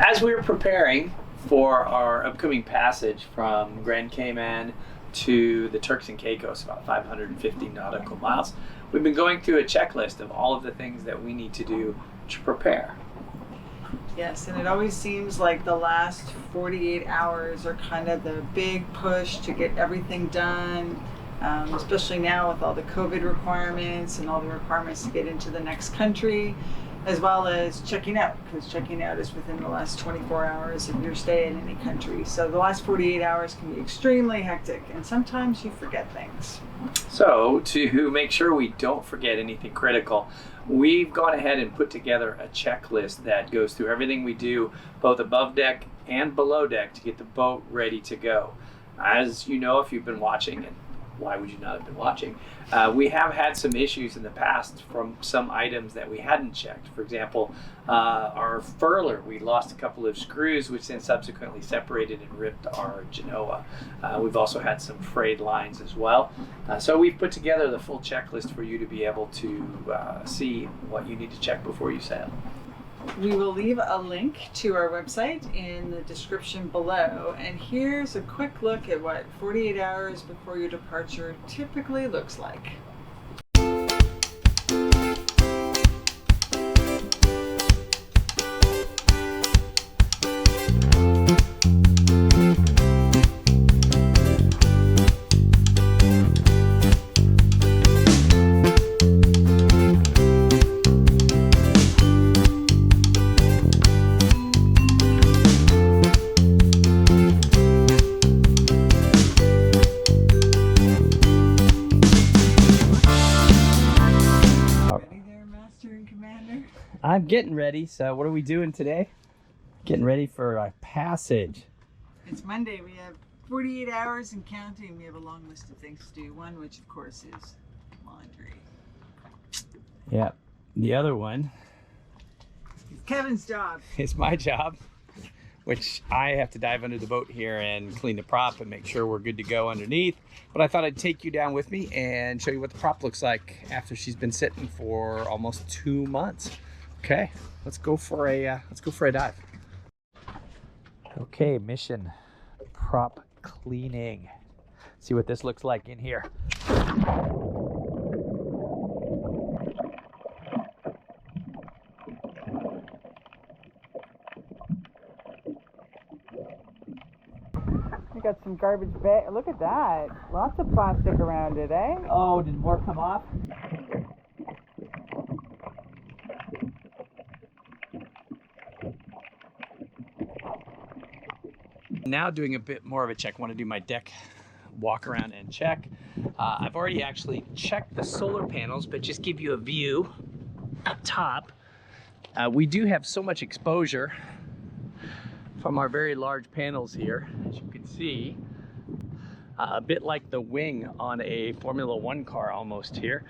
As we were preparing for our upcoming passage from Grand Cayman to the Turks and Caicos, about 550 nautical miles, we've been going through a checklist of all of the things that we need to do to prepare. Yes, and it always seems like the last 48 hours are kind of the big push to get everything done, especially now with all the COVID requirements and all the requirements to get into the next country, as well as checking out, because checking out is within the last 24 hours of your stay in any country. So the last 48 hours can be extremely hectic, and sometimes you forget things. So to make sure we don't forget anything critical, we've gone ahead and put together a checklist that goes through everything we do, both above deck and below deck, to get the boat ready to go. As you know, if you've been watching, and why would you not have been watching, we have had some issues in the past from some items that we hadn't checked. For example, our furler, we lost a couple of screws, which then subsequently separated and ripped our genoa. We've also had some frayed lines as well. So we've put together the full checklist for you to be able to see what you need to check before you sail. We will leave a link to our website in the description below, and here's a quick look at what 48 hours before your departure typically looks like. I'm getting ready. So what are we doing today? Getting ready for a passage. It's Monday. We have 48 hours and counting. We have a long list of things to do. One, which of course is laundry. Yeah. The other one It's Kevin's job. is my job, which I have to dive under the boat here and clean the prop and make sure we're good to go underneath. But I thought I'd take you down with me and show you what the prop looks like after she's been sitting for almost 2 months. Okay, let's go for a dive. Okay, mission prop cleaning. See what this looks like in here. We got some garbage bag. Look at that. Lots of plastic around it, eh? Oh, did more come off? Now doing a bit more of a check. Want to do my deck walk around and check. I've already actually checked the solar panels, but just give you a view up top. We do have so much exposure from our very large panels here, as you can see, a bit like the wing on a Formula One car almost here.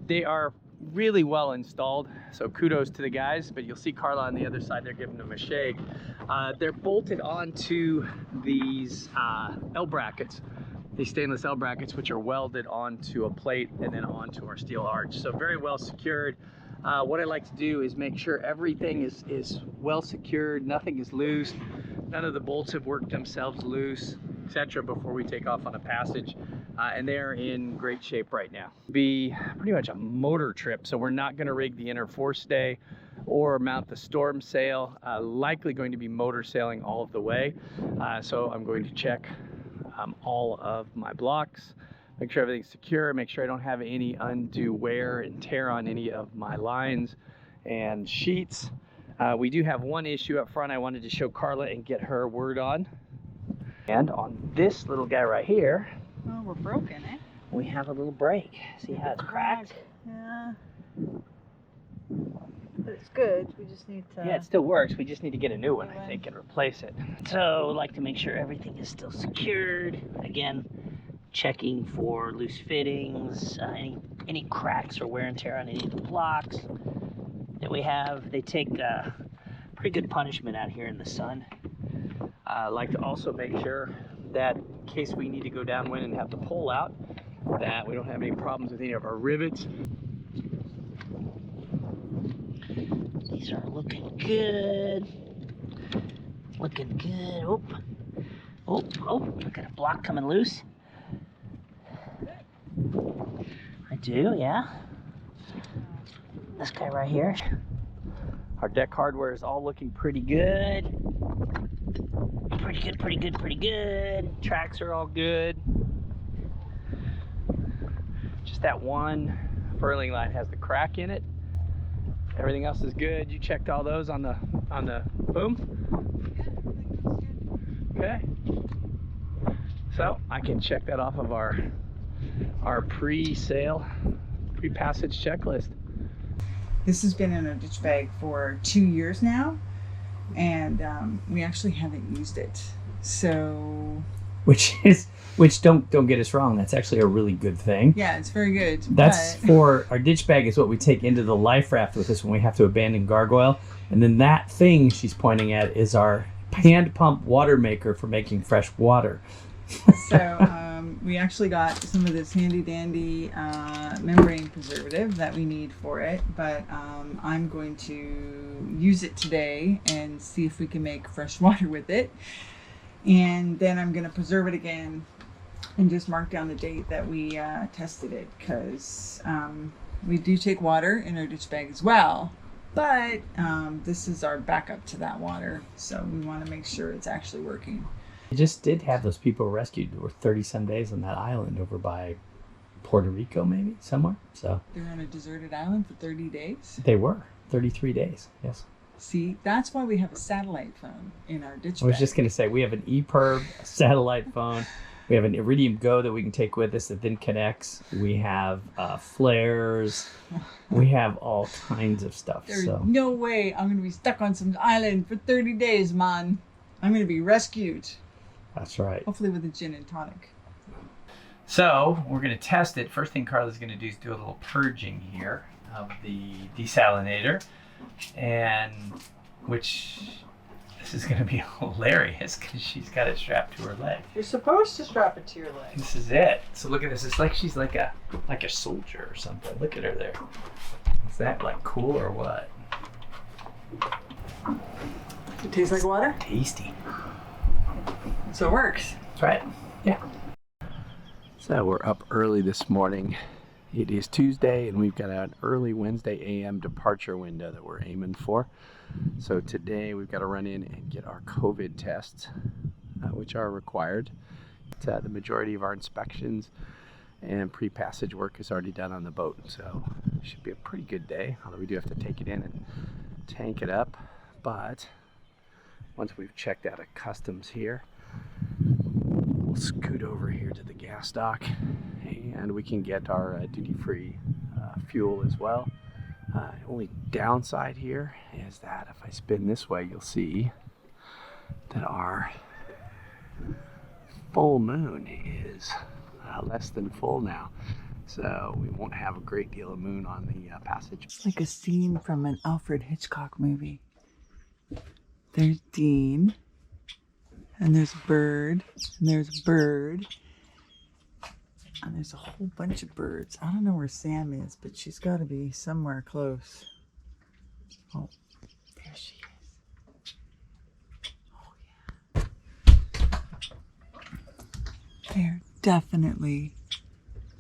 They are really well installed, so kudos to the guys, but you'll see Carla on the other side, they're giving them a shake. They're bolted onto these L brackets, these stainless L brackets, which are welded onto a plate and then onto our steel arch, so very well secured. What I like to do is make sure everything is well secured, nothing is loose, none of the bolts have worked themselves loose, etc. before we take off on a passage. And they're in great shape right now. Be pretty much a motor trip, so we're not going to rig the inner forestay or mount the storm sail. Likely going to be motor sailing all of the way. So I'm going to check all of my blocks, make sure everything's secure, make sure I don't have any undue wear and tear on any of my lines and sheets. We do have one issue up front I wanted to show Carla and get her word on. And on this little guy right here, Oh, we're broken, eh? we have a little break. See how it's cracked? Yeah. But it's good. We just need to... Yeah, it still works. We just need to get a new one, I think, and replace it. So, like to make sure everything is still secured. Again, checking for loose fittings, any cracks or wear and tear on any of the blocks that we have. They take pretty good punishment out here in the sun. I like to also make sure that in case we need to go downwind and have the pole out, that we don't have any problems with any of our rivets. These are looking good. looking good. Oh, oh, oh, I got a block coming loose. I do, yeah. This guy right here. Our deck hardware is all looking pretty good. Pretty good, pretty good, pretty good. Tracks are all good. Just that one furling line has the crack in it. Everything else is good. You checked all those on the boom? Okay. So I can check that off of our pre-sale, pre-passage checklist. This has been in a ditch bag for 2 years now, and we actually haven't used it. So, Which don't get us wrong, that's actually a really good thing. yeah, it's very good. That's for our ditch bag is what we take into the life raft with us when we have to abandon gargoyle. And then that thing she's pointing at is our hand pump water maker for making fresh water. So we actually got some of this handy dandy membrane preservative that we need for it, but I'm going to use it today and see if we can make fresh water with it. And then I'm going to preserve it again and just mark down the date that we tested it, because we do take water in our ditch bag as well, but this is our backup to that water, so we want to make sure it's actually working. We just did have those people rescued who were 30 some days on that island over by Puerto Rico, maybe somewhere. So They're on a deserted island for 30 days. they were 33 days. Yes. See, that's why we have a satellite phone in our ditch bag. I was just going to say, we have an ePerb, a satellite phone. We have an Iridium Go that we can take with us that then connects. We have flares. We have all kinds of stuff. There's So no way I'm going to be stuck on some island for 30 days, man. I'm going to be rescued. that's right. Hopefully with a gin and tonic. So we're going to test it. First thing Carla's going to do is do a little purging here of the desalinator, and which this is going to be hilarious because she's got it strapped to her leg. You're supposed to strap it to your leg. This is it. So look at this. It's like she's like a soldier or something. Look at her there. Is that like cool or what? It tastes like water? Tasty. So it works. That's right. Yeah. So we're up early this morning. It is Tuesday, and we've got an early Wednesday AM departure window that we're aiming for. So today we've got to run in and get our COVID tests, which are required. The majority of our inspections and pre-passage work is already done on the boat, so it should be a pretty good day, although we do have to take it in and tank it up. But once we've checked out of customs here, we'll scoot over here to the gas dock and we can get our duty-free fuel as well. Only downside here is that if I spin this way, you'll see that our full moon is less than full now. So we won't have a great deal of moon on the passage. It's like a scene from an Alfred Hitchcock movie. There's Dean, and there's a bird, and there's a bird, and there's a whole bunch of birds. I don't know where Sam is, but she's got to be somewhere close. Oh, there she is. Oh, yeah. They're definitely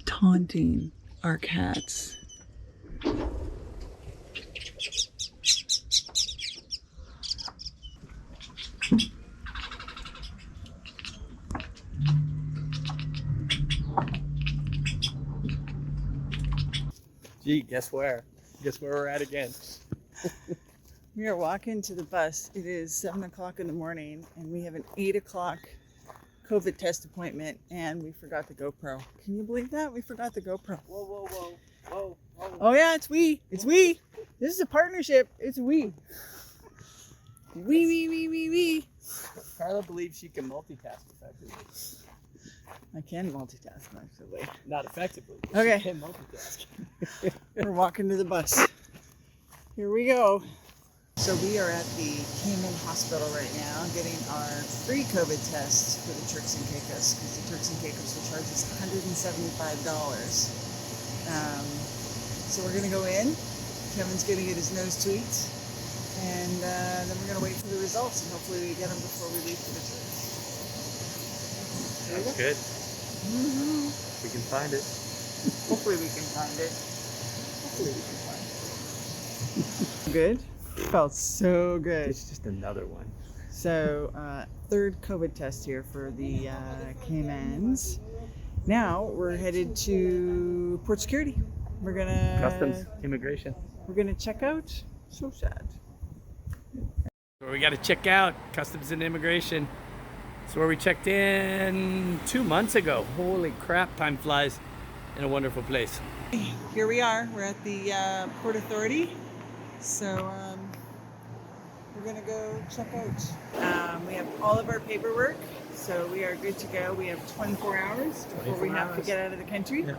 taunting our cats. Gee, guess where? Guess where we're at again? We are walking to the bus. It is 7 o'clock in the morning, and we have an 8 o'clock COVID test appointment, and we forgot the GoPro. Can you believe that? We forgot the GoPro. Whoa, whoa, whoa, whoa, whoa. Oh yeah, it's we. It's we. This is a partnership. It's we. We. Carla believes she can multitask effectively. I can multitask actually. Not effectively. Okay. She can multitask. We're walking to the bus. Here we go. So we are at the Cayman Hospital right now getting our free COVID test for the Turks and Caicos, because the Turks and Caicos will charge us $175. So we're going to go in. Kevin's going to get his nose tweaked, And then we're going to wait for the results, and hopefully we get them before we leave for the tour. That's good. We can find it. Hopefully we can find it. Good. Felt so good. It's just another one. So, third COVID test here for the Caymans. Now we're headed to port security. We're gonna Customs, immigration. We're gonna check out. So sad. Where we got to check out, Customs and Immigration. It's where we checked in 2 months ago. Holy crap, time flies in a wonderful place. Here we are. We're at the Port Authority. So we're gonna go check out. We have all of our paperwork, so we are good to go. We have 24 hours before we have to get out of the country. Yeah.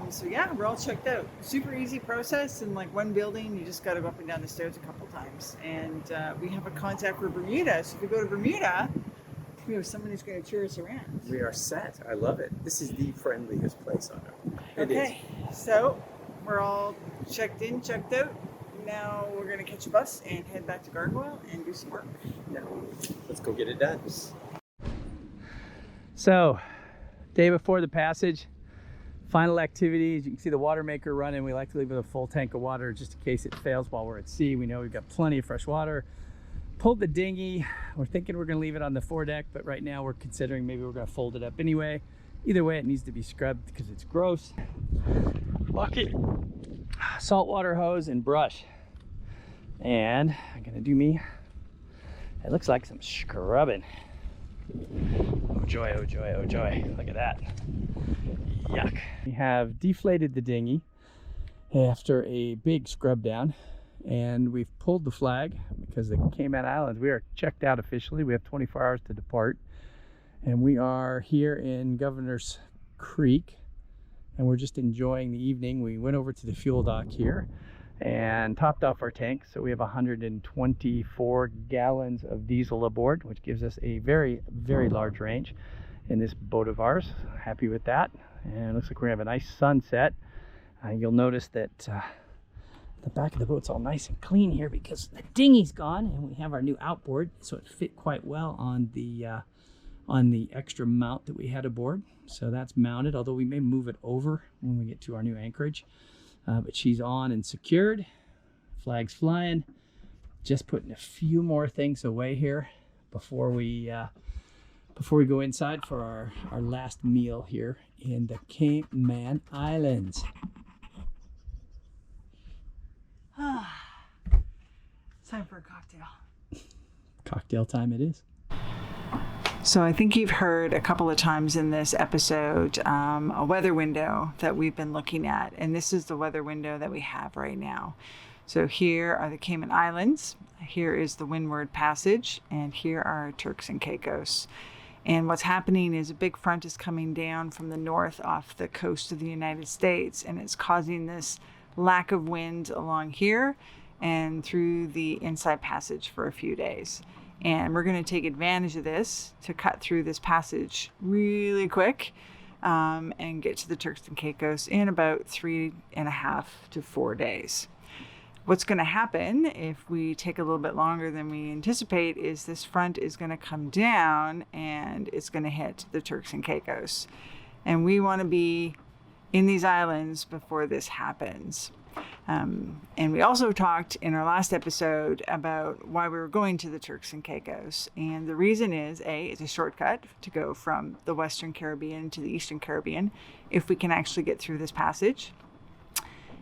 So yeah, we're all checked out. Super easy process in like one building. You just got to go up and down the stairs a couple times. And we have a contact for Bermuda. So if we go to Bermuda, we have someone who's going to tour us around. We are set. I love it. This is the friendliest place on earth. Okay, so we're all checked in, checked out. Now we're going to catch a bus and head back to Gargoyle and do some work. Yeah. Let's go get it done. So, day before the passage, final activities. You can see the water maker running. We like to leave with a full tank of water just in case it fails while we're at sea. We know we've got plenty of fresh water. Pulled the dinghy. We're thinking we're going to leave it on the foredeck, but right now we're considering maybe we're going to fold it up anyway. Either way, it needs to be scrubbed because it's gross. Bucket, saltwater hose, and brush. And I'm going to do me. It looks like some scrubbing. Oh joy, oh joy, oh joy. Look at that. Yuck. We have deflated the dinghy after a big scrub down, and we've pulled the flag because the Cayman Islands, we are checked out officially. We have 24 hours to depart, and we are here in Governor's Creek, and we're just enjoying the evening. We went over to the fuel dock here and topped off our tank, so we have 124 gallons of diesel aboard, which gives us a very, very large range in this boat of ours. Happy with that. And it looks like we're gonna have a nice sunset. You'll notice that the back of the boat's all nice and clean here because the dinghy's gone, and we have our new outboard, so it fit quite well on the extra mount that we had aboard. So that's mounted, although we may move it over when we get to our new anchorage. But she's on and secured. Flag's flying. Just putting a few more things away here before we go inside for our last meal here in the Cayman Islands. Time for a cocktail. Cocktail time it is. So I think you've heard a couple of times in this episode a weather window that we've been looking at. And this is the weather window that we have right now. So here are the Cayman Islands. Here is the Windward Passage. And here are Turks and Caicos. And what's happening is a big front is coming down from the north off the coast of the United States. And it's causing this lack of wind along here and through the Inside Passage for a few days. And we're going to take advantage of this to cut through this passage really quick and get to the Turks and Caicos in about 3.5 to 4 days. What's going to happen if we take a little bit longer than we anticipate is this front is going to come down and it's going to hit the Turks and Caicos. And we want to be in these islands before this happens. And we also talked in our last episode about why we were going to the Turks and Caicos. And the reason is, A, it's a shortcut to go from the Western Caribbean to the Eastern Caribbean if we can actually get through this passage.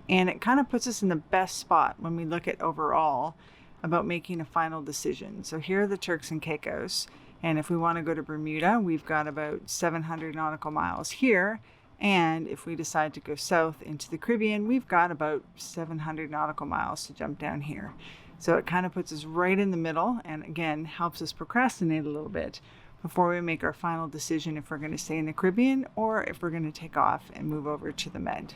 And it kind of puts us in the best spot when we look at overall about making a final decision. So here are the Turks and Caicos. And if we want to go to Bermuda, we've got about 700 nautical miles here. And if we decide to go south into the Caribbean, we've got about 700 nautical miles to jump down here. So it kind of puts us right in the middle and again, helps us procrastinate a little bit before we make our final decision if we're going to stay in the Caribbean or if we're going to take off and move over to the Med.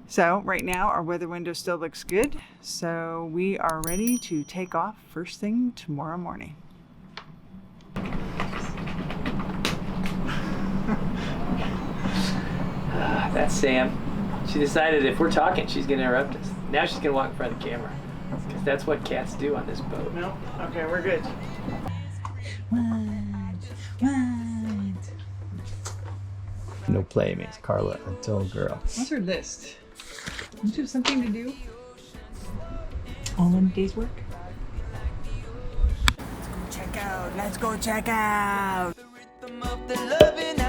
So right now our weather window still looks good. So we are ready to take off first thing tomorrow morning. That's Sam. She decided if we're talking, she's going to interrupt us. Now she's going to walk in front of the camera. Because that's what cats do on this boat. Nope. Okay, we're good. No play makes Carla a dull girl. What's her list? Don't you have something to do? All in a day's work? Let's go check out. The rhythm of the loving